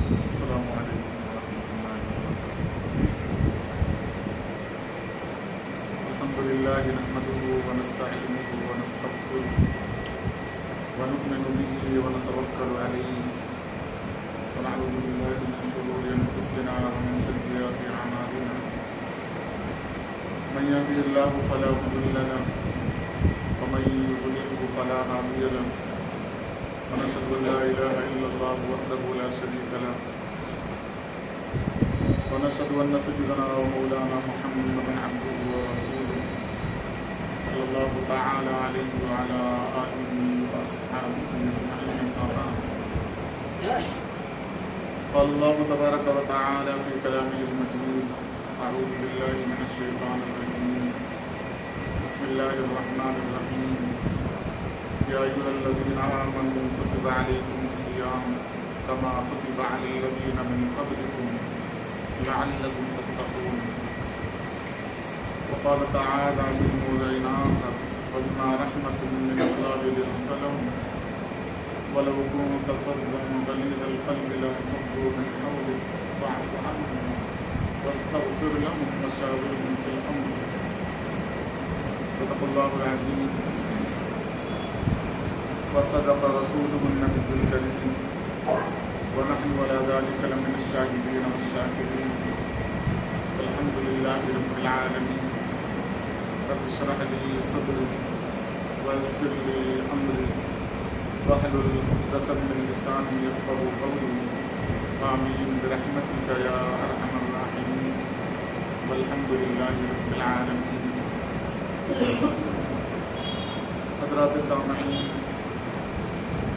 السلام علیکم ورحمۃ اللہ وبرکاتہ۔ الحمد للہ نحمده ونستعینه ونستغفره ونؤمن به ونتوکل علیہ ونعوذ باللہ من شرور انفسنا ومن سیئات اعمالنا من یهده اللہ فلا مضل له ومن یضلل فلا هادی له ونشهد أن لا إله إلا الله وحده لا شريك له ونشهد أن سيدنا ومولانا محمدا عبده ورسوله صلى الله تعالى عليه وعلى آله وأصحابه أجمعين أما بعد قال الله تبارك وتعالى في كلامه المجيد أعوذ بالله من الشيطان الرجيم بسم الله الرحمن الرحيم يا أيها الذين آمنوا كتب عليكم الصيام كما كتب على الذين من قبلكم لعلكم تتقون وقال تعالى في موضع آخر فبما رحمة من الله لنت لهم ولو كنت فظا غليظ القلب لانفضوا من حولك فاعف عنهم واستغفر لهم وشاورهم في الأمر صدق الله العظيم وصدق رسوله النبي الكريم ونحن على ذلك لمن الشاهدين والشاكرين والحمد لله رب العالمين رب اشرح لي صدري ويسر لي أمري واحلل عقدة من لساني يفقهوا قولي آمين برحمتك يا أرحم الراحمين والحمد لله رب العالمين۔ حضرات سامعین،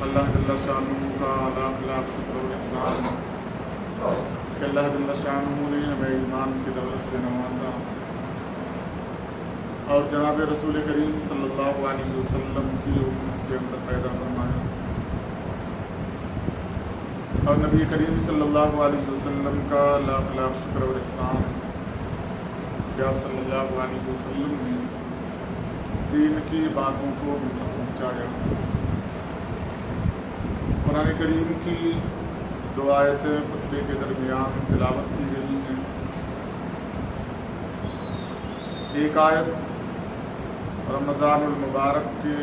اللہ جل شانہ کا لاکھ لاکھ شکر و احسان کہ اللہ جل شانہ نے ہمیں ایمان کی دولت سے نوازا اور جناب رسول کریم صلی اللہ علیہ وسلم کی امت کے اندر پیدا فرمایا، اور نبی کریم صلی اللہ علیہ وسلم کا لاکھ لاکھ شکر و احسان کہ آپ صلی اللہ علیہ وسلم نے دین کی باتوں کو ہم تک پہنچایا۔ قرآن کریم کی دو آیتیں خطبے کے درمیان تلاوت کی گئی ہیں۔ ایک آیت رمضان المبارک کے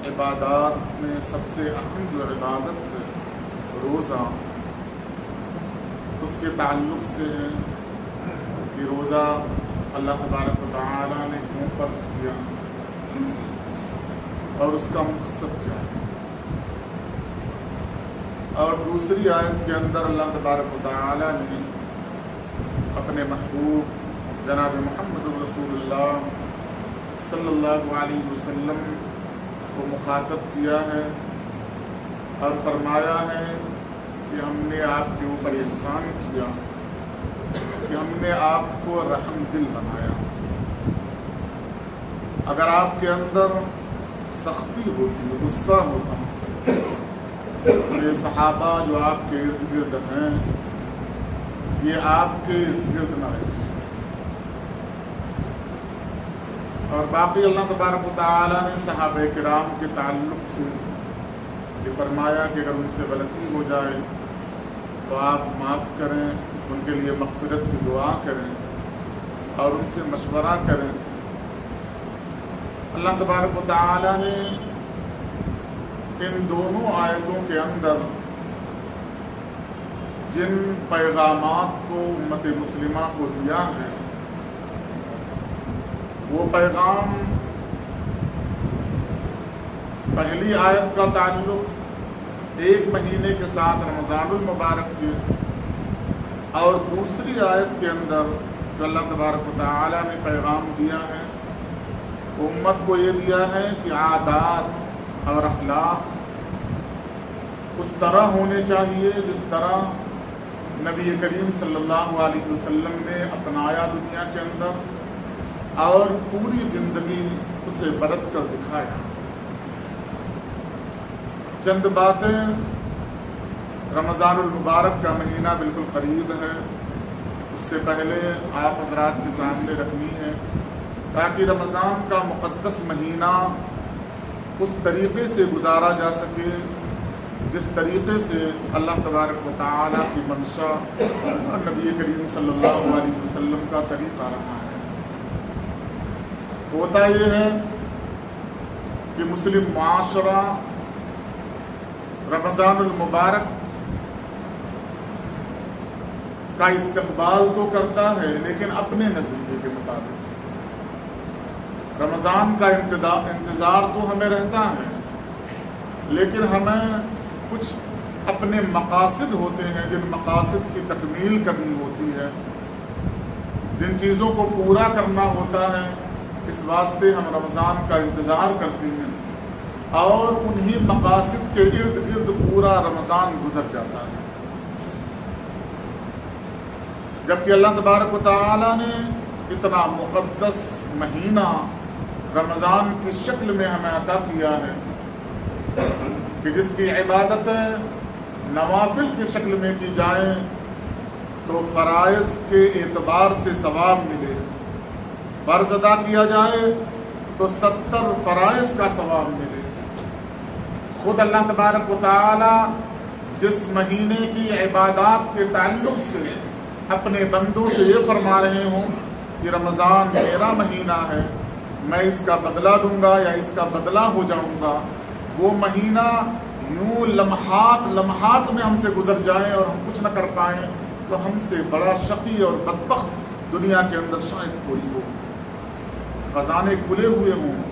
عبادات میں سب سے اہم جو عبادت ہے روزہ، اس کے تعلق سے ہے کہ روزہ اللہ تبارک و تعالیٰ نے کیوں فرض کیا اور اس کا مقصد کیا ہے۔ اور دوسری آیت کے اندر اللہ تبارک و تعالیٰ نے اپنے محبوب جناب محمد رسول اللہ صلی اللہ علیہ وسلم کو مخاطب کیا ہے اور فرمایا ہے کہ ہم نے آپ کے اوپر احسان کیا کہ ہم نے آپ کو رحم دل بنایا۔ اگر آپ کے اندر سختی ہوتی، غصہ ہوتا، یہ صحابہ جو آپ کے ارد گرد ہیں یہ آپ کے ارد گرد نہ رہتے، اور باقی اللہ تبارک و تعالیٰ نے صحابہ کرام کے تعلق سے یہ فرمایا کہ اگر ان سے غلطی ہو جائے تو آپ معاف کریں، ان کے لیے مغفرت کی دعا کریں اور ان سے مشورہ کریں۔ اللہ تبارک و تعالیٰ نے ان دونوں آیتوں کے اندر جن پیغامات کو امت مسلمہ کو دیا ہے وہ پیغام، پہلی آیت کا تعلق ایک مہینے کے ساتھ رمضان المبارک کے، اور دوسری آیت کے اندر جو اللہ تبارک و تعالیٰ نے پیغام دیا ہے امت کو یہ دیا ہے کہ عادات اور اخلاق اس طرح ہونے چاہیے جس طرح نبی کریم صلی اللہ علیہ وسلم نے اپنایا دنیا کے اندر اور پوری زندگی اسے برت کر دکھایا۔ چند باتیں، رمضان المبارک کا مہینہ بالکل قریب ہے، اس سے پہلے آپ حضرات کے سامنے رکھنی ہے تاکہ رمضان کا مقدس مہینہ اس طریقے سے گزارا جا سکے جس طریقے سے اللہ تبارک و تعالیٰ کی منشا اور نبی کریم صلی اللہ علیہ وسلم کا طریقہ رہا ہے۔ ہوتا یہ ہے کہ مسلم معاشرہ رمضان المبارک کا استقبال تو کرتا ہے، لیکن اپنے نظریے کے مطابق۔ رمضان کا انتظار تو ہمیں رہتا ہے، لیکن ہمیں کچھ اپنے مقاصد ہوتے ہیں جن مقاصد کی تکمیل کرنی ہوتی ہے، جن چیزوں کو پورا کرنا ہوتا ہے۔ اس واسطے ہم رمضان کا انتظار کرتے ہیں اور انہی مقاصد کے ارد گرد پورا رمضان گزر جاتا ہے۔ جبکہ اللہ تبارک و تعالیٰ نے اتنا مقدس مہینہ رمضان کی شکل میں ہمیں عطا کیا ہے کہ جس کی عبادتیں نوافل کی شکل میں کی جائیں تو فرائض کے اعتبار سے ثواب ملے، فرض ادا کیا جائے تو 70 فرائض کا ثواب ملے۔ خود اللہ تبارک و تعالی جس مہینے کی عبادات کے تعلق سے اپنے بندوں سے یہ فرما رہے ہوں کہ رمضان میرا مہینہ ہے، میں اس کا بدلہ دوں گا یا اس کا بدلہ ہو جاؤں گا، وہ مہینہ یوں لمحات میں ہم سے گزر جائیں اور ہم کچھ نہ کر پائیں تو ہم سے بڑا شقی اور بدبخت دنیا کے اندر شاید کوئی ہو۔ خزانے کھلے ہوئے ہوں،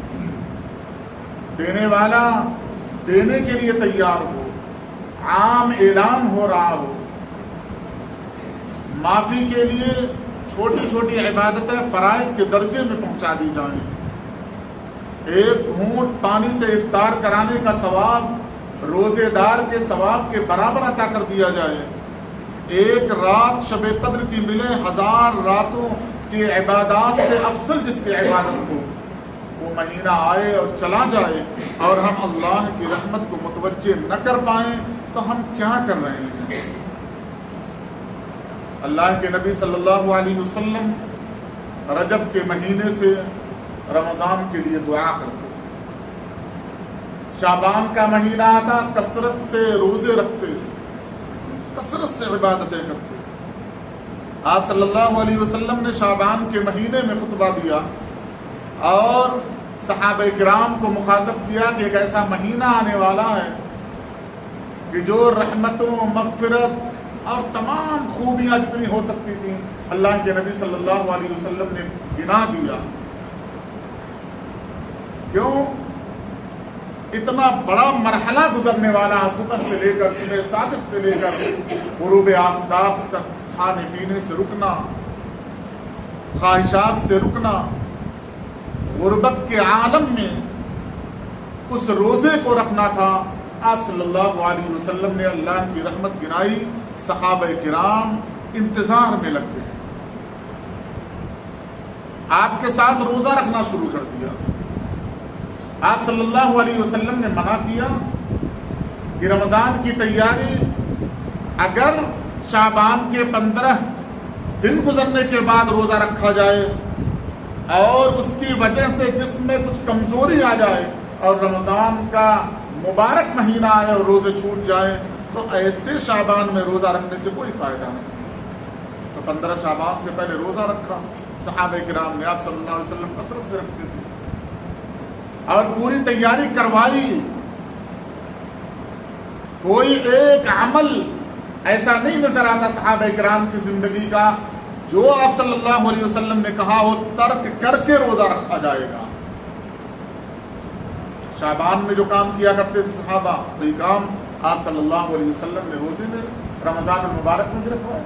دینے والا دینے کے لیے تیار ہو، عام اعلان ہو رہا ہو، معافی کے لیے چھوٹی چھوٹی عبادتیں فرائض کے درجے میں پہنچا دی جائیں، ایک گھونٹ پانی سے افطار کرانے کا ثواب روزے دار کے ثواب کے برابر عطا کر دیا جائے، ایک رات شب قدر کی ملے 1000 راتوں کی عبادات سے افضل جس کی عبادت ہو، وہ مہینہ آئے اور چلا جائے اور ہم اللہ کی رحمت کو متوجہ نہ کر پائیں تو ہم کیا کر رہے ہیں؟ اللہ کے نبی صلی اللہ علیہ وسلم رجب کے مہینے سے رمضان کے لیے دعا کرتے تھے، شعبان کا مہینہ آتا کثرت سے روزے رکھتے، کثرت سے عبادتیں کرتے۔ آپ صلی اللہ علیہ وسلم نے شعبان کے مہینے میں خطبہ دیا اور صحابہ کرام کو مخاطب کیا کہ ایک ایسا مہینہ آنے والا ہے کہ جو رحمتوں، مغفرت اور تمام خوبیاں جتنی ہو سکتی تھیں اللہ کے نبی صلی اللہ علیہ وسلم نے گنا دیا۔ کیوں؟ اتنا بڑا مرحلہ گزرنے والا، صبح سے لے کر صبح صادق سے لے کر غروب آفتاب تک کھانے پینے سے رکنا، خواہشات سے رکنا، غربت کے عالم میں اس روزے کو رکھنا تھا۔ آپ صلی اللہ علیہ وسلم نے اللہ کی رحمت گنائی، صحابہ کرام انتظار میں لگ گئے، آپ کے ساتھ روزہ رکھنا شروع کر دیا۔ آپ صلی اللہ علیہ وسلم نے منع کیا کہ رمضان کی تیاری اگر شعبان کے 15 دن گزرنے کے بعد روزہ رکھا جائے اور اس کی وجہ سے جس میں کچھ کمزوری آ جائے اور رمضان کا مبارک مہینہ آئے اور روزے چھوٹ جائیں تو ایسے شعبان میں روزہ رکھنے سے کوئی فائدہ نہیں۔ تو 15 شعبان سے پہلے روزہ رکھا صحابہ کرام نے، آپ صلی اللہ علیہ وسلم کثرت سے رکھتے تھے اور پوری تیاری کروائی۔ کوئی ایک عمل ایسا نہیں نظر آتا صحابہ کرام کی زندگی کا جو آپ صلی اللہ علیہ وسلم نے کہا ہو ترک کر کے روزہ رکھا جائے گا۔ شعبان میں جو کام کیا کرتے تھے صحابہ، وہی کام آپ صلی اللہ علیہ وسلم نے روزے میں رمضان المبارک میں رکھوایا۔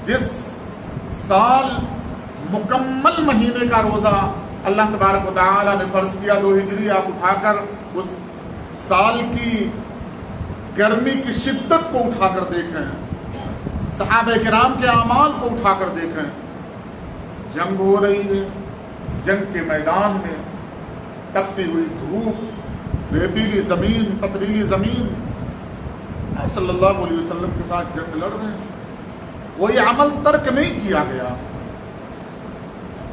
جس سال مکمل مہینے کا روزہ اللہ تبارک و تعالیٰ نے فرض کیا 2 ہجری، آپ اٹھا کر اس سال کی گرمی کی شدت کو اٹھا کر دیکھیں، صحابہ کرام کے اعمال کو اٹھا کر دیکھیں، جنگ ہو رہی ہے، جنگ کے میدان میں تپتی ہوئی دھوپ، ریتیلی زمین، پتریلی زمین، آپ صلی اللہ علیہ وسلم کے ساتھ جنگ لڑ رہے ہیں، کوئی عمل ترک نہیں کیا گیا۔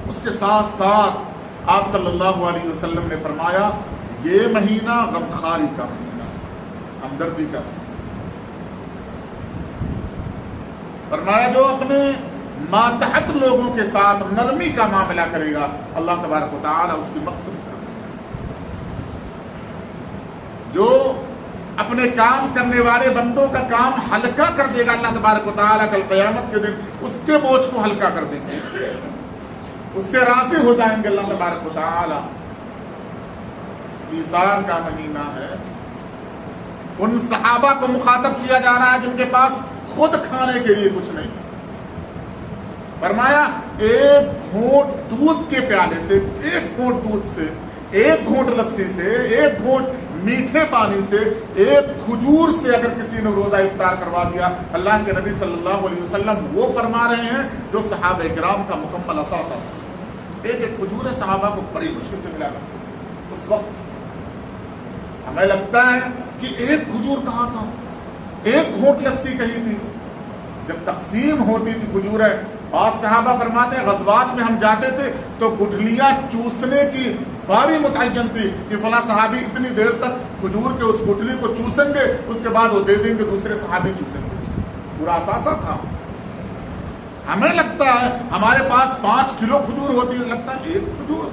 اس کے ساتھ ساتھ آپ صلی اللہ علیہ وسلم نے فرمایا یہ مہینہ غمخاری کا مہینہ، ہمدردی کا مہینہ۔ فرمایا جو اپنے ماتحت لوگوں کے ساتھ نرمی کا معاملہ کرے گا اللہ تبارک و تعالی اس کی مغفرت کر دے گا۔ جو اپنے کام کرنے والے بندوں کا کام ہلکا کر دے گا اللہ تبارک و تعالی کل قیامت کے دن اس کے بوجھ کو ہلکا کر دیں گے، اس سے راضی ہو جائیں گے اللہ تبارک و تعالی۔ ایثار کا مہینہ ہے، ان صحابہ کو مخاطب کیا جا رہا ہے جن کے پاس خود کھانے کے لیے کچھ نہیں۔ فرمایا ایک گھونٹ دودھ کے پیالے سے، ایک گھونٹ دودھ سے، ایک گھونٹ لسی سے، ایک گھونٹ میٹھے پانی سے، ایک کھجور سے اگر کسی نے روزہ افطار کروا دیا، اللہ کے نبی صلی اللہ علیہ وسلم وہ فرما رہے ہیں جو صحابہ کرام کا مکمل اثاثہ تھا۔ ایک ایک کھجور صحابہ کو بڑی مشکل سے ملا کرتی تھی۔ اس وقت ہمیں لگتا ہے کہ ایک کھجور کہاں تھا، ایک گھونٹ لسی کہیں تھی۔ جب تقسیم ہوتی تھی کھجوریں، بعض صحابہ فرماتے ہیں غزوات میں ہم جاتے تھے تو گٹھلیاں چوسنے کی باری متعین تھی کہ فلاں صحابی اتنی دیر تک کھجور کے اس گٹھلی کو چوسیں گے، اس کے بعد وہ دے دیں گے دوسرے صحابی چوسیں گے۔ پورا اثاثہ تھا۔ ہمیں لگتا ہے ہمارے پاس 5 کلو کھجور ہوتی ہے، لگتا ہے ایک کھجور،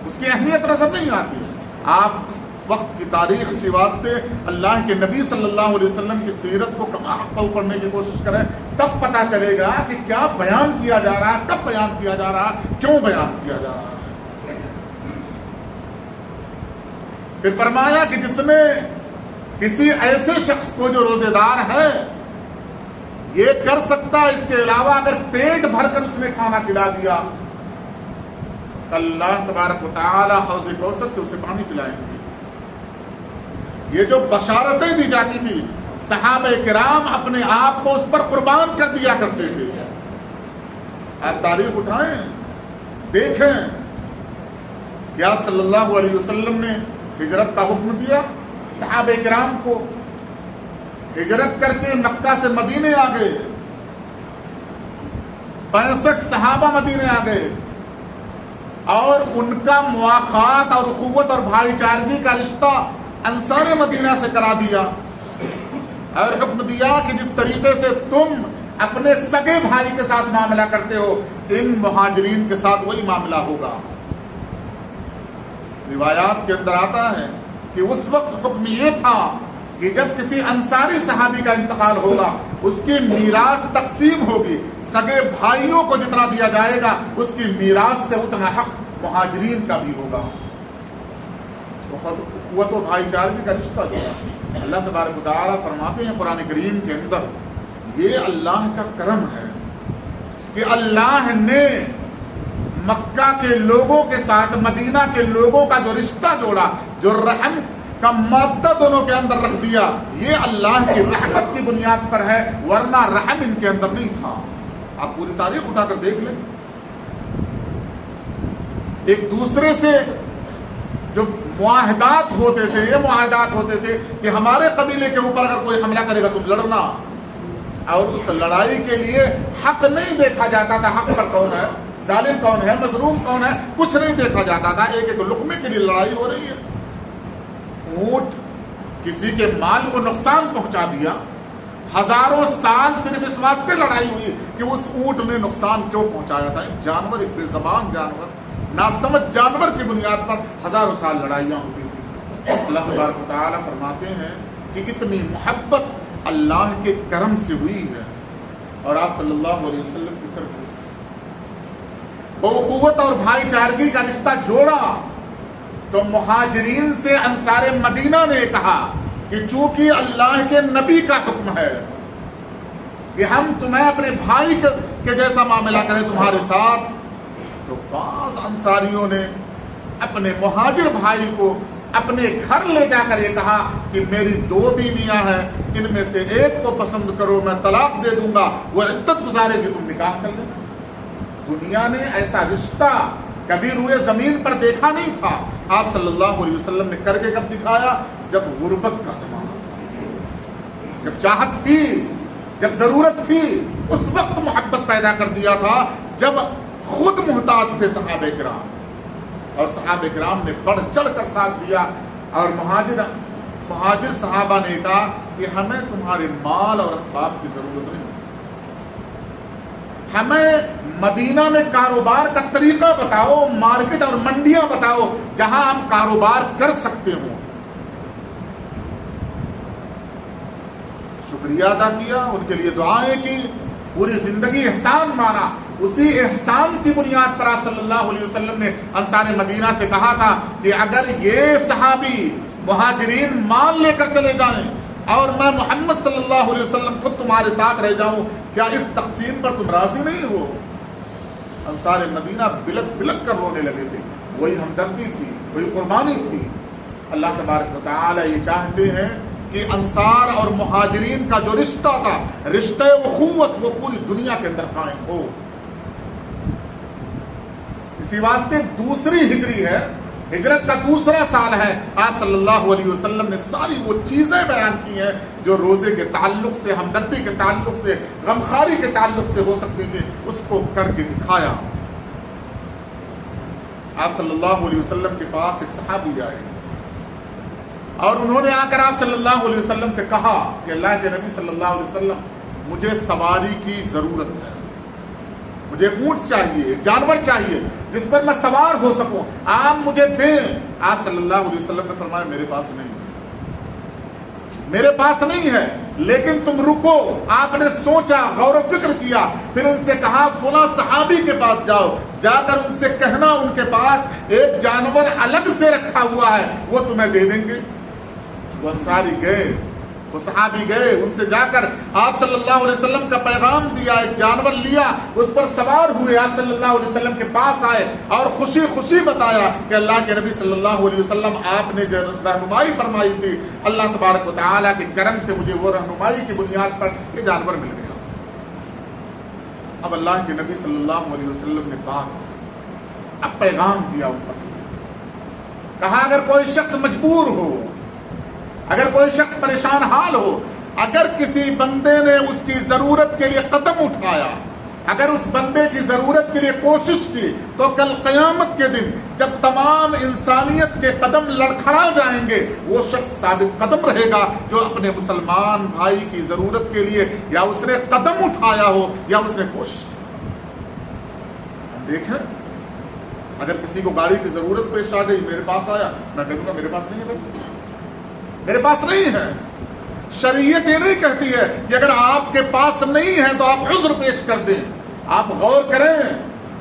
اس کی اہمیت نظر نہیں آتی ہے۔ آپ اس وقت کی تاریخ اسی واسطے اللہ کے نبی صلی اللہ علیہ وسلم کی سیرت کو کما حق پڑھنے کی کوشش کریں، تب پتہ چلے گا کہ کیا بیان کیا جا رہا ہے، کب بیان کیا جا رہا ہے، کیوں بیان کیا جا رہا ہے۔ پھر فرمایا کہ جس نے کسی ایسے شخص کو جو روزے دار ہے یہ کر سکتا ہے، اس کے علاوہ اگر پیٹ بھر کر اس نے کھانا کھلا دیا، اللہ تبارک و تعالی حوض کوثر سے اسے پانی پلائیں گے۔ یہ جو بشارتیں دی جاتی تھی، صحابہ کرام اپنے آپ کو اس پر قربان کر دیا کرتے تھے۔ آپ تاریخ اٹھائیں، دیکھیں کہ آپ صلی اللہ علیہ وسلم نے ہجرت کا حکم دیا، صحابہ کرام کو ہجرت کر کے مکہ سے مدینے آ گئے، 65 صحابہ مدینے آ گئے، اور ان کا مواخات اور اخوت اور بھائی چارگی کا رشتہ انصار مدینہ سے کرا دیا، اور حکم دیا کہ جس طریقے سے تم اپنے سگے بھائی کے ساتھ معاملہ کرتے ہو، ان مہاجرین کے ساتھ وہی معاملہ ہوگا۔ روایات کے اندر آتا ہے کہ اس وقت حکم یہ تھا کہ جب کسی انصاری صحابی کا انتقال ہوگا اس کی میراث تقسیم ہوگی، سگے بھائیوں کو جتنا دیا جائے گا اس کی میراث سے اتنا حق مہاجرین کا بھی ہوگا۔ اخوت و بھائی چارگی کا رشتہ جو ہے، اللہ تبارک و تعالیٰ فرماتے ہیں قرآن کریم کے اندر، یہ اللہ کا کرم ہے کہ اللہ نے مکہ کے لوگوں کے ساتھ مدینہ کے لوگوں کا جو رشتہ جوڑا، جو رحم کا مادہ دونوں کے اندر رکھ دیا، یہ اللہ کی رحمت کی بنیاد پر ہے، ورنہ رحم ان کے اندر نہیں تھا۔ آپ پوری تاریخ اٹھا کر دیکھ لیں، ایک دوسرے سے جو معاہدات ہوتے تھے، یہ معاہدات ہوتے تھے کہ ہمارے قبیلے کے اوپر اگر کوئی حملہ کرے گا تم لڑنا، اور اس لڑائی کے لیے حق نہیں دیکھا جاتا تھا، حق پر کون ہے، ظالم کون ہے، مظلوم کون ہے، کچھ نہیں دیکھا جاتا تھا، ایک ایک لقمے کے لیے لڑائی ہو رہی ہے۔ اونٹ کسی کے مال کو نقصان پہنچا دیا، ہزاروں سال صرف اس واسطے لڑائی ہوئی کہ اس اونٹ نے نقصان کیوں پہنچایا تھا۔ ایک جانور، ایک بے زبان جانور، ناسمجھ جانور کی بنیاد پر ہزاروں سال لڑائیاں ہوتی تھی۔ اللہ تبارک و تعالیٰ فرماتے ہیں کہ اتنی محبت اللہ کے کرم سے ہوئی ہے، اور آپ صلی اللہ علیہ وسلم کی تربیت سے وہ اخوت اور بھائی چارگی کا رشتہ جوڑا، تو مہاجرین سے انصار مدینہ نے کہا کہ چونکہ اللہ کے نبی کا حکم ہے کہ ہم تمہیں اپنے بھائی کے جیسا معاملہ کریں تمہارے ساتھ، تو بعض انصاریوں نے اپنے مہاجر بھائی کو اپنے گھر لے جا کر یہ کہا کہ میری 2 بیویاں ہیں، ان میں سے ایک کو پسند کرو، میں طلاق دے دوں گا، وہ عدت گزارے گی، تم نکاح کر لینا۔ دنیا نے ایسا رشتہ کبھی روئے زمین پر دیکھا نہیں تھا۔ آپ صلی اللہ علیہ وسلم نے کر کے کب دکھایا؟ جب غربت کا زمانہ تھا، جب چاہت تھی، جب ضرورت تھی، اس وقت محبت پیدا کر دیا تھا جب خود محتاج تھے صحابہ کرام۔ اور صحابہ کرام نے بڑھ چڑھ کر ساتھ دیا. اور مہاجر صحابہ نے کہا کہ ہمیں تمہارے مال اور اسباب کی ضرورت نہیں، ہمیں مدینہ میں کاروبار کا طریقہ بتاؤ، مارکیٹ اور منڈیاں بتاؤ جہاں ہم کاروبار کر سکتے ہوں. شکریہ ادا کیا، ان کے لیے دعائیں کی، پوری زندگی احسان مانا. اسی احسان کی بنیاد پر آپ صلی اللہ علیہ وسلم نے انصار مدینہ سے کہا تھا کہ اگر یہ صحابی مہاجرین مال لے کر چلے جائیں اور میں محمد صلی اللہ علیہ وسلم خود تمہارے ساتھ رہ جاؤں، کیا اس تقسیم پر تم راضی نہیں ہو؟ انصار مدینہ بلک بلک کر رونے لگے تھے. وہی ہمدردی تھی، وہی قربانی تھی. اللہ تبارک و تعالی یہ چاہتے ہیں کہ انصار اور مہاجرین کا جو رشتہ تھا، رشتہ اخوت، وہ پوری دنیا کے اندر قائم ہو. اسی واسطے دوسری ہجری ہے، ہجرت کا دوسرا سال ہے. آپ صلی اللہ علیہ وسلم نے ساری وہ چیزیں بیان کی ہیں جو روزے کے تعلق سے، ہمدردی کے تعلق سے، غمخواری کے تعلق سے ہو سکتی تھی، اس کو کر کے دکھایا. آپ صلی اللہ علیہ وسلم کے پاس ایک صحابی آئے اور انہوں نے آ کر آپ صلی اللہ علیہ وسلم سے کہا کہ اللہ کے نبی صلی اللہ علیہ وسلم، مجھے سواری کی ضرورت ہے، مجھے ایک اونٹ چاہیے، ایک جانور چاہیے جس پر میں سوار ہو سکوں، آپ مجھے دیں. آپ صلی اللہ علیہ وسلم نے فرمایا میرے پاس نہیں ہے، میرے پاس نہیں ہے، لیکن تم رکو. آپ نے سوچا، غور و فکر کیا، پھر ان سے کہا فلاں صحابی کے پاس جاؤ، جا کر ان سے کہنا ان کے پاس ایک جانور الگ سے رکھا ہوا ہے، وہ تمہیں دے دیں گے. وہ انصاری گئے، وہ صحابی گئے، ان سے جا کر آپ صلی اللہ علیہ وسلم کا پیغام دیا، ایک جانور لیا، اس پر سوار ہوئے، آپ صلی اللہ علیہ وسلم کے پاس آئے اور خوشی خوشی بتایا کہ اللہ کے نبی صلی اللہ علیہ وسلم، آپ نے جو رہنمائی فرمائی تھی، اللہ تبارک و تعالیٰ کے کرم سے مجھے وہ رہنمائی کی بنیاد پر یہ جانور مل گیا. اب اللہ کے نبی صلی اللہ علیہ وسلم نے بات، اب پیغام دیا ان پر، کہا اگر کوئی شخص مجبور ہو، اگر کوئی شخص پریشان حال ہو، اگر کسی بندے نے اس کی ضرورت کے لیے قدم اٹھایا، اگر اس بندے کی ضرورت کے لیے کوشش کی، تو کل قیامت کے دن جب تمام انسانیت کے قدم لڑکھڑا جائیں گے، وہ شخص ثابت قدم رہے گا جو اپنے مسلمان بھائی کی ضرورت کے لیے یا اس نے قدم اٹھایا ہو یا اس نے کوشش کی. دیکھیں، اگر کسی کو گاڑی کی ضرورت پیش آ گئی، میرے پاس آیا، میں کہوں گا میرے پاس نہیں ہے بھائی، میرے پاس نہیں ہے. شریعت یہ نہیں کہتی ہے کہ اگر آپ کے پاس نہیں ہے تو آپ عذر پیش کر دیں. آپ غور کریں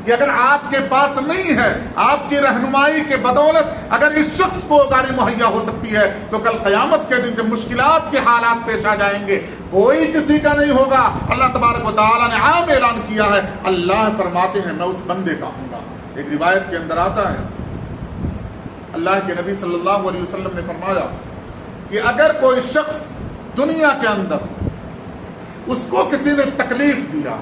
کہ اگر آپ کے پاس نہیں ہے، آپ کی رہنمائی کے بدولت اگر اس شخص کو گاڑی مہیا ہو سکتی ہے، تو کل قیامت کے دن جب مشکلات کے حالات پیش آ جائیں گے، کوئی کسی کا نہیں ہوگا. اللہ تبارک و تعالیٰ نے عام اعلان کیا ہے، اللہ فرماتے ہیں میں اس بندے کا ہوں گا. ایک روایت کے اندر آتا ہے، اللہ کے نبی صلی اللہ علیہ وسلم نے فرمایا کہ اگر کوئی شخص دنیا کے اندر اس کو کسی نے تکلیف دیا،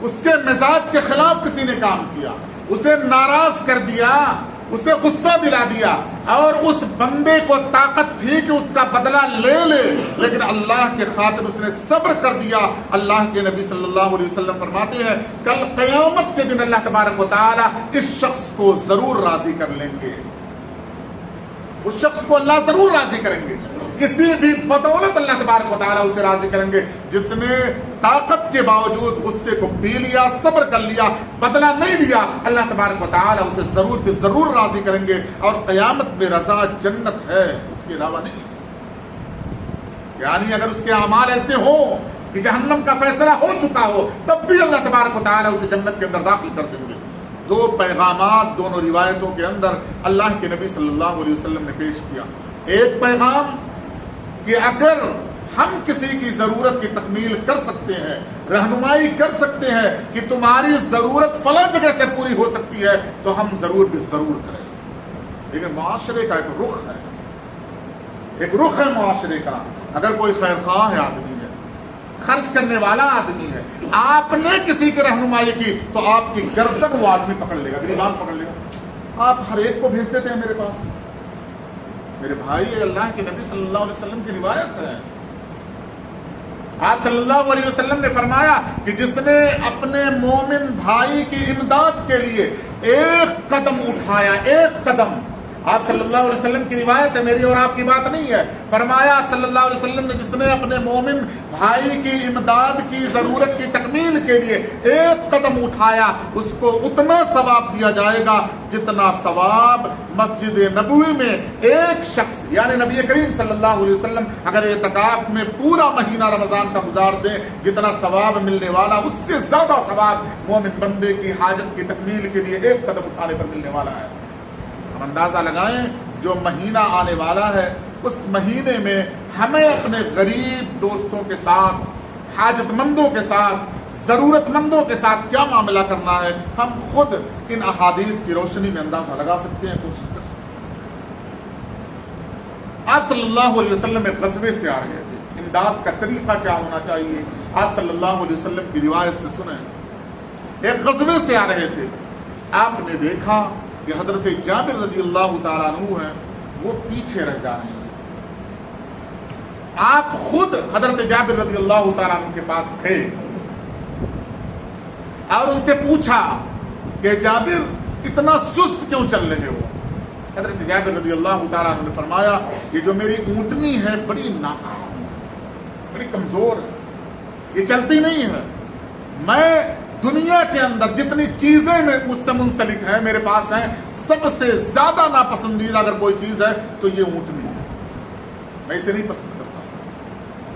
اس کے مزاج کے خلاف کسی نے کام کیا، اسے ناراض کر دیا، اسے غصہ دلا دیا، اور اس بندے کو طاقت تھی کہ اس کا بدلہ لے لے، لیکن اللہ کے خاطر اس نے صبر کر دیا، اللہ کے نبی صلی اللہ علیہ وسلم فرماتے ہیں کل قیامت کے دن اللہ تبارک و تعالی اس شخص کو ضرور راضی کر لیں گے. اس شخص کو اللہ ضرور راضی کریں گے، کسی بھی بدولت اللہ تبارک و تعالیٰ اسے راضی کریں گے جس نے طاقت کے باوجود غصے کو پی لیا، صبر کر لیا، بدلہ نہیں لیا. اللہ تبارک و تعالیٰ اسے ضرور بھی ضرور راضی کریں گے، اور قیامت میں رضا جنت ہے، اس کے علاوہ نہیں. یعنی اگر اس کے اعمال ایسے ہوں کہ جہنم کا فیصلہ ہو چکا ہو، تب بھی اللہ تبارک و تعالیٰ اسے جنت کے اندر داخل کر دیں گے. دو پیغامات دونوں روایتوں کے اندر اللہ کے نبی صلی اللہ علیہ وسلم نے پیش کیا. ایک پیغام کہ اگر ہم کسی کی ضرورت کی تکمیل کر سکتے ہیں، رہنمائی کر سکتے ہیں کہ تمہاری ضرورت فلاں جگہ سے پوری ہو سکتی ہے، تو ہم ضرور بھی ضرور کریں. لیکن معاشرے کا ایک رخ ہے، ایک رخ ہے معاشرے کا. اگر کوئی خیر خواہ ہے آدمی ہے، خرچ کرنے والا آدمی ہے، آپ نے کسی کی رہنمائی کی تو آپ کی گردن وہ آدمی پکڑ لے گا، گریبان پکڑ لے گا. آپ ہر ایک کو بھیجتے تھے میرے پاس. میرے بھائی، اللہ کے نبی صلی اللہ علیہ وسلم کی روایت ہے، آپ صلی اللہ علیہ وسلم نے فرمایا کہ جس نے اپنے مومن بھائی کی امداد کے لیے ایک قدم اٹھایا، ایک قدم. آپ صلی اللہ علیہ وسلم کی روایت ہے، میری اور آپ کی بات نہیں ہے. فرمایا آپ صلی اللہ علیہ وسلم نے جس نے اپنے مومن بھائی کی امداد کی ضرورت کی تکمیل کے لیے ایک قدم اٹھایا، اس کو اتنا ثواب دیا جائے گا جتنا ثواب مسجد نبوی میں ایک شخص یعنی نبی کریم صلی اللہ علیہ وسلم اگر اعتکاف میں پورا مہینہ رمضان کا گزار دے، جتنا ثواب ملنے والا اس سے زیادہ ثواب مومن بندے کی حاجت کی تکمیل کے لیے ایک قدم اٹھانے پر ملنے والا ہے. ہم اندازہ لگائیں جو مہینہ آنے والا ہے اس مہینے میں ہمیں اپنے غریب دوستوں کے ساتھ، حاجت مندوں کے ساتھ، ضرورت مندوں کے ساتھ کیا معاملہ کرنا ہے، ہم خود ان احادیث کی روشنی میں اندازہ لگا سکتے ہیں، کوشش کر سکتے ہیں. آپ صلی اللہ علیہ وسلم ایک غزوے سے آ رہے تھے. امداد کا طریقہ کیا ہونا چاہیے آپ صلی اللہ علیہ وسلم کی روایت سے سنیں. ایک غزوے سے آ رہے تھے. آپ نے دیکھا کہ حضرت جابر رضی اللہ تعالیٰ عنہ ہیں وہ پیچھے رہ جا رہے ہیں. آپ خود حضرت جابر رضی اللہ تعالیٰ عنہ کے پاس گئے اور ان سے پوچھا کہ جابر اتنا سست کیوں چل رہے ہو. حضرت جابر رضی اللہ تعالیٰ عنہ نے فرمایا یہ جو میری اونٹنی ہے بڑی ناکام، بڑی کمزور ہے، یہ چلتی نہیں ہے. میں دنیا کے اندر جتنی چیزیں مجھ سے منسلک ہیں میرے پاس ہیں، سب سے زیادہ ناپسندیدہ اگر کوئی چیز ہے تو یہ اونٹنی ہے. میں اسے نہیں پسند کرتا،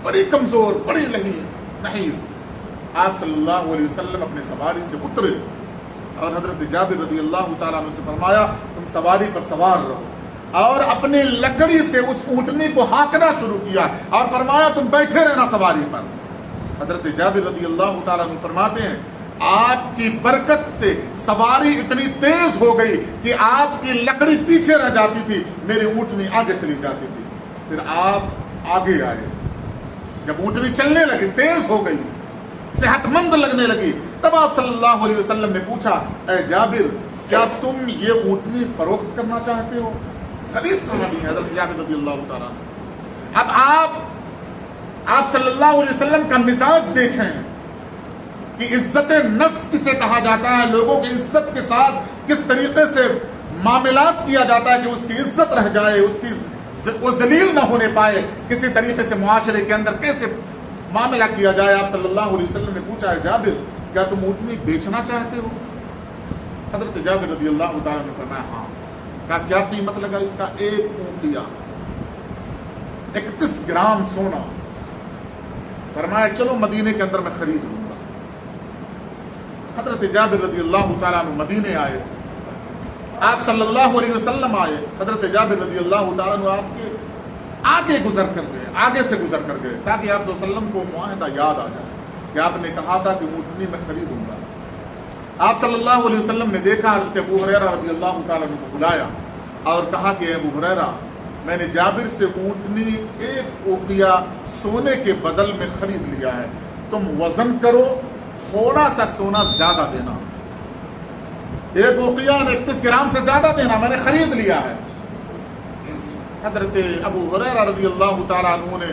بڑی کمزور، بڑی نہیں. آپ صلی اللہ علیہ وسلم اپنے سواری سے اترے اور حضرت جابر رضی اللہ تعالیٰ عنہ سے فرمایا تم سواری پر سوار رہو، اور اپنی لکڑی سے اس اونٹنی کو ہانکنا شروع کیا اور فرمایا تم بیٹھے رہنا سواری پر. حضرت جابر رضی اللہ تعالیٰ عنہ فرماتے ہیں آپ کی برکت سے سواری اتنی تیز ہو گئی کہ آپ کی لکڑی پیچھے رہ جاتی تھی، میری اونٹنی آگے چلی جاتی تھی. پھر آپ آگے آئے، جب اونٹنی چلنے لگی، تیز ہو گئی، صحت مند لگنے لگی، تب آپ صلی اللہ علیہ وسلم نے پوچھا اے جابر کیا تم یہ اونٹنی فروخت کرنا چاہتے ہو؟ غریب صحابی ہے حضرت جابر رضی اللہ تعالیٰ. اب آپ صلی اللہ علیہ وسلم کا مزاج دیکھیں کہ عزت نفس کسے کہا جاتا ہے، لوگوں کی عزت کے ساتھ کس طریقے سے معاملات کیا جاتا ہے کہ اس کی عزت رہ جائے، وہ ذلیل نہ ہونے پائے، کسی طریقے سے معاشرے کے اندر کیسے معاملہ کیا جائے. آپ صلی اللہ علیہ وسلم نے پوچھا ہے جابر کیا تم اونٹنی بیچنا چاہتے ہو؟ حضرت جابر رضی اللہ تعالیٰ نے فرمایا ہاں. کہا کیا قیمت لگائی؟ کہا ایک اونٹیا 31 گرام سونا. فرمایا چلو مدینے کے اندر میں خرید لوں گا. حضرت جابر رضی اللہ تعالیٰ عنہ مدینے آئے، آپ صلی اللہ علیہ وسلم آئے. حضرت جابر رضی اللہ تعالیٰ عنہ آپ کے آگے گزر کر گئے، آگے سے گزر کر گئے تاکہ آپ صلی اللہ علیہ وسلم کو معاہدہ یاد آ جائے کہ آپ نے کہا تھا کہ اونٹنی میں خریدوں گا. آپ صلی اللہ علیہ وسلم نے دیکھا حضرت ابو ہریرہ رضی اللہ تعالیٰ عنہ کو بلایا اور کہا کہ ابو ہریرہ میں نے جابر سے اونٹنی ایک اوقیہ سونے کے بدل میں خرید لیا ہے، تم وزن کرو، تھوڑا سا سونا زیادہ دینا. ایک اوقیہ 31 گرام سے زیادہ دینا، میں نے خرید لیا ہے. حضرت ابو ہریرہ رضی اللہ تعالیٰ عنہ نے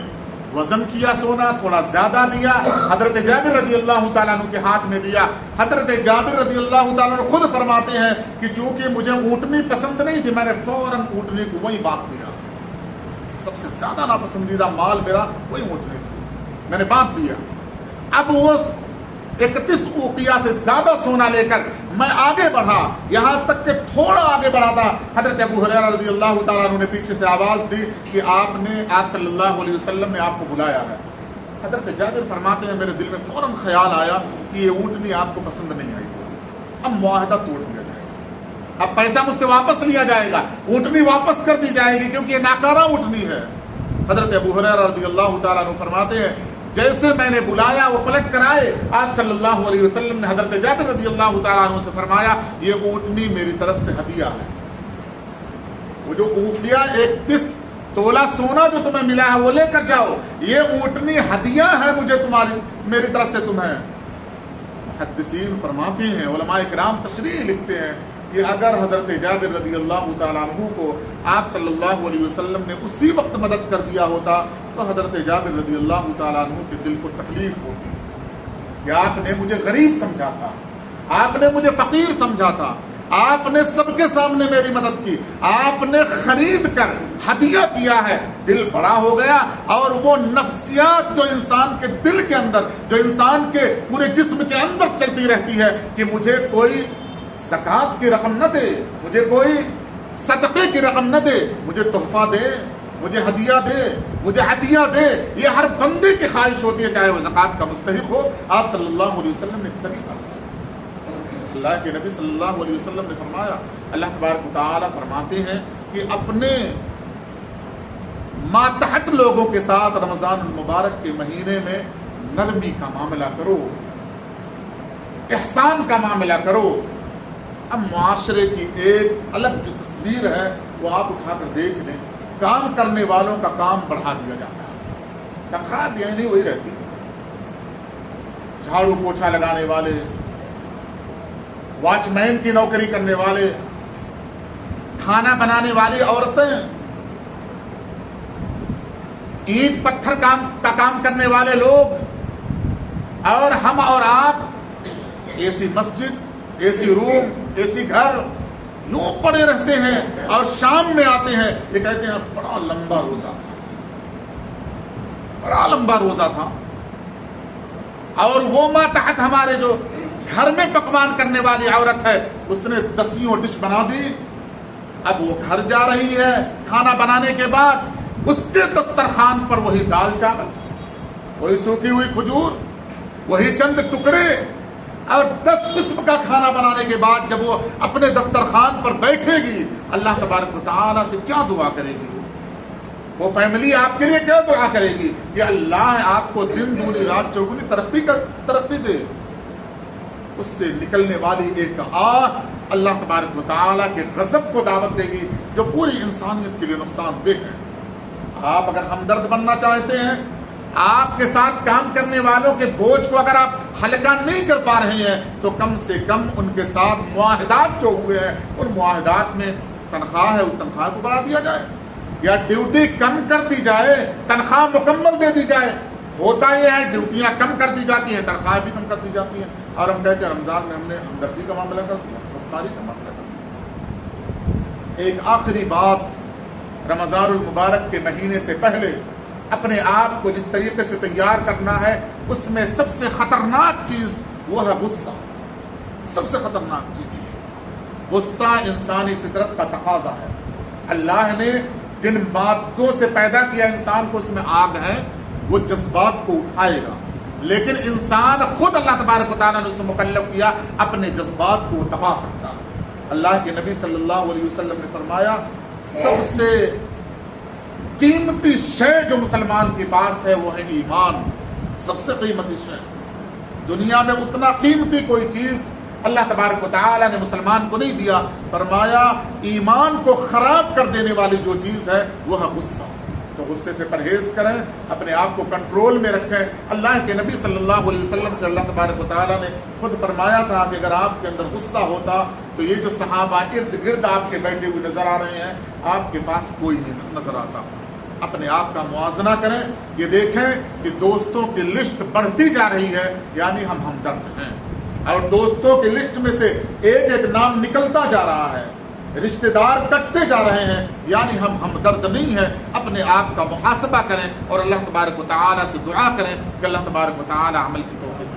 وزن کیا، سونا تھوڑا زیادہ دیا، حضرت جابر رضی اللہ تعالیٰ عنہ کے ہاتھ میں دیا. حضرت جابر رضی اللہ تعالیٰ عنہ خود فرماتے ہیں کہ چونکہ مجھے اونٹنی پسند نہیں تھی میں نے فوراً اونٹنی کو وہی بانٹ دیا. سب سے زیادہ ناپسندیدہ مال میرا وہی اونٹنی تھی، میں نے بانٹ دیا. اب وہ 31 اوقیہ سے زیادہ سونا لے کر میں آگے بڑھا، یہاں تک کہ تھوڑا آگے بڑھا تھا. حضرت ابو ہریرہ رضی اللہ تعالیٰ عنہ نے پیچھے سے آواز دی کہ آپ صلی اللہ علیہ وسلم نے آپ کو بلایا ہے. حضرت جابر فرماتے ہیں میرے دل میں فوراً خیال آیا کہ یہ اونٹنی آپ کو پسند نہیں آئی، اب معاہدہ توڑ دیا جائے گا، اب پیسہ مجھ سے واپس لیا جائے گا، اونٹنی واپس کر دی جائے گی کیونکہ یہ ناکارہ اونٹنی ہے. حضرت ابو ہریرہ رضی اللہ تعالیٰ عنہ فرماتے ہیں جیسے میں نے بلایا وہ پلٹ کر آئے. آپ صلی اللہ علیہ وسلم نے حضرت جابر رضی اللہ تعالیٰ عنہ سے فرمایا یہ اونٹنی میری طرف سے ہدیہ ہے. وہ جو اوقیہ 31 تولہ سونا جو تمہیں ملا ہے وہ لے کر جاؤ، یہ اونٹنی ہدیہ ہے مجھے میری طرف سے تمہیں. محدثین فرماتے ہیں، علماء کرام تشریح لکھتے ہیں کہ اگر حضرت جابر رضی اللہ تعالیٰ عنہ کو آپ صلی اللہ علیہ وسلم نے اسی وقت مدد کر دیا ہوتا تو حضرت جابر رضی اللہ تعالیٰ عنہ کے دل کو تکلیف ہوتی کہ آپ نے مجھے غریب سمجھا تھا، آپ نے مجھے فقیر سمجھا تھا، آپ نے سب کے سامنے میری مدد کی، آپ نے خرید کر ہدیہ کیا ہے، دل بڑا ہو گیا۔ اور وہ نفسیات جو انسان کے دل کے اندر، جو انسان کے پورے جسم کے اندر چلتی رہتی ہے کہ مجھے کوئی زکوٰۃ کی رقم نہ دے، مجھے کوئی صدقے کی رقم نہ دے، مجھے تحفہ دے، مجھے ہدیہ دے، مجھے عطیہ دے، یہ ہر بندے کی خواہش ہوتی ہے، چاہے وہ زکوٰۃ کا مستحق ہو۔ آپ صلی اللہ علیہ وسلم نے طریقہ، اللہ کے نبی صلی اللہ علیہ وسلم نے فرمایا، اللہ تبارک و تعالیٰ فرماتے ہیں کہ اپنے ماتحت لوگوں کے ساتھ رمضان المبارک کے مہینے میں نرمی کا معاملہ کرو، احسان کا معاملہ کرو۔ اب معاشرے کی ایک الگ جو تصویر ہے وہ آپ اٹھا کر دیکھ لیں، کام کرنے والوں کا کام بڑھا دیا جاتا ہے، تنخواہ بھی نہیں وہی رہتی، جھاڑو پوچھا لگانے والے، واچ مین کی نوکری کرنے والے، کھانا بنانے والی عورتیں، اینٹ پتھر کا کام کرنے والے لوگ، اور ہم اور آپ اے سی مسجد، اے سی روم، اے سی گھر یوں پڑے رہتے ہیں، اور شام میں آتے ہیں یہ کہتے ہیں بڑا لمبا روزہ تھا، بڑا لمبا روزہ تھا۔ اور وہ ماتحت ہمارے جو گھر میں پکوان کرنے والی عورت ہے، اس نے 10 ڈش بنا دی، اب وہ گھر جا رہی ہے، کھانا بنانے کے بعد اس کے دسترخوان پر وہی دال چاول، وہی سوکھی ہوئی کھجور، وہی چند ٹکڑے، اور 10 قسم کا کھانا بنانے کے بعد جب وہ اپنے دسترخوان پر بیٹھے گی، اللہ تبارک و تعالیٰ سے کیا دعا کرے گی؟ وہ فیملی آپ کے لیے کیا دعا کرے گی کہ اللہ آپ کو دن دگنی رات چوگنی ترقی دے۔ اس سے نکلنے والی ایک آہ اللہ تبارک و تعالیٰ کے غضب کو دعوت دے گی، جو پوری انسانیت کے لیے نقصان دہ ہے۔ آپ اگر ہمدرد بننا چاہتے ہیں، آپ کے ساتھ کام کرنے والوں کے بوجھ کو اگر آپ ہلکا نہیں کر پا رہے ہیں، تو کم سے کم ان کے ساتھ معاہدات جو ہوئے ہیں، ان معاہدات میں تنخواہ ہے، اس تنخواہ کو بڑھا دیا جائے، یا ڈیوٹی کم کر دی جائے، تنخواہ مکمل دے دی جائے۔ ہوتا یہ ہے ڈیوٹیاں کم کر دی جاتی ہیں، تنخواہ بھی کم کر دی جاتی ہیں، اور ہم کہتے ہیں رمضان میں ہم نے ہمدردی کا معاملہ کر دیا، رفتاری کا معاملہ کر دیا۔ ایک آخری بات، رمضان المبارک کے مہینے سے پہلے اپنے آپ کو جس طریقے سے تیار کرنا ہے، اس میں سب سے خطرناک چیز وہ ہے غصہ۔ سب سے خطرناک چیز غصہ انسانی فطرت کا تقاضا ہے۔ اللہ نے جن مادوں سے پیدا کیا انسان کو، اس میں آگ ہے، وہ جذبات کو اٹھائے گا، لیکن انسان خود اللہ تبارک و تعالیٰ نے اسے مکلف کیا اپنے جذبات کو دبا سکتا ہے۔ اللہ کے نبی صلی اللہ علیہ وسلم نے فرمایا، سب سے قیمتی شے جو مسلمان کے پاس ہے وہ ہے ایمان۔ سب سے قیمتی شے، دنیا میں اتنا قیمتی کوئی چیز اللہ تبارک و تعالیٰ نے مسلمان کو نہیں دیا۔ فرمایا ایمان کو خراب کر دینے والی جو چیز ہے وہ ہے غصہ۔ تو غصے سے پرہیز کریں، اپنے آپ کو کنٹرول میں رکھیں۔ اللہ کے نبی صلی اللہ علیہ وسلم سے اللہ تبارک و تعالیٰ نے خود فرمایا تھا کہ اگر آپ کے اندر غصہ ہوتا تو یہ جو صحابہ ارد گرد آپ کے بیٹھے ہوئے نظر آ رہے ہیں، آپ کے پاس کوئی نہیں نظر آتا۔ اپنے آپ کا موازنہ کریں، یہ دیکھیں کہ دوستوں کی لسٹ بڑھتی جا رہی ہے، یعنی ہم ہمدرد ہیں، اور دوستوں کی لسٹ میں سے ایک ایک نام نکلتا جا رہا ہے، رشتہ دار کٹتے جا رہے ہیں، یعنی ہم ہمدرد نہیں ہیں۔ اپنے آپ کا محاسبہ کریں اور اللہ تبارک و تعالیٰ سے دعا کریں کہ اللہ تبارک و تعالیٰ عمل کی توفیق